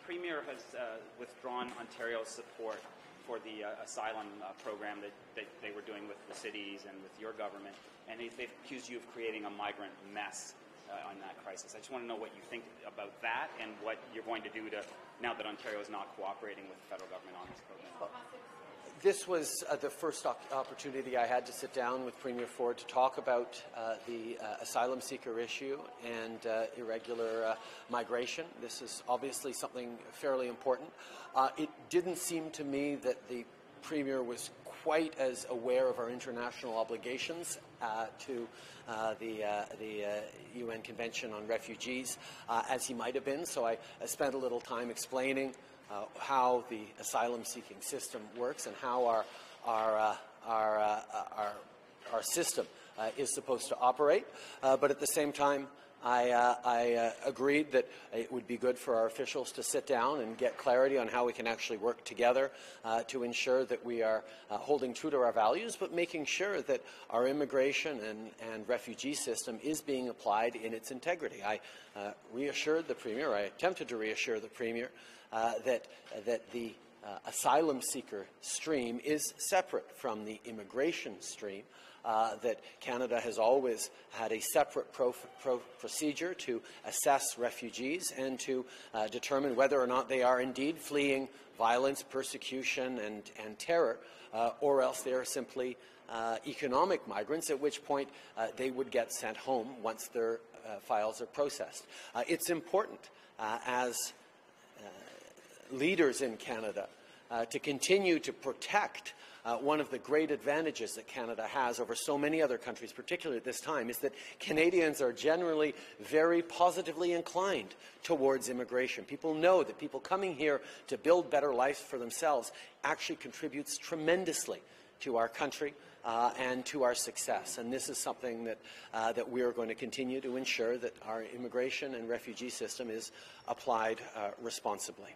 Premier has withdrawn Ontario's support for the asylum program that they were doing with the cities and with your government, and they've accused you of creating a migrant mess on that crisis. I just want to know what you think about that and what you're going to do now that Ontario is not cooperating with the federal government on this program. This was the first opportunity I had to sit down with Premier Ford to talk about the asylum seeker issue and irregular migration. This is obviously something fairly important. It didn't seem to me that the Premier was quite as aware of our international obligations to the UN Convention on Refugees as he might have been, so I spent a little time explaining how the asylum-seeking system works and how our system is supposed to operate. But at the same time, I agreed that it would be good for our officials to sit down and get clarity on how we can actually work together to ensure that we are holding true to our values, but making sure that our immigration and refugee system is being applied in its integrity. I reassured the Premier, I attempted to reassure the Premier that the asylum seeker stream is separate from the immigration stream, that Canada has always had a separate procedure to assess refugees and to determine whether or not they are indeed fleeing violence, persecution and terror, or else they are simply economic migrants, at which point they would get sent home once their files are processed. It's important as leaders in Canada to continue to protect one of the great advantages that Canada has over so many other countries, particularly at this time, is that Canadians are generally very positively inclined towards immigration. People know that people coming here to build better lives for themselves actually contributes tremendously to our country and to our success. And this is something that we are going to continue to ensure that our immigration and refugee system is applied responsibly.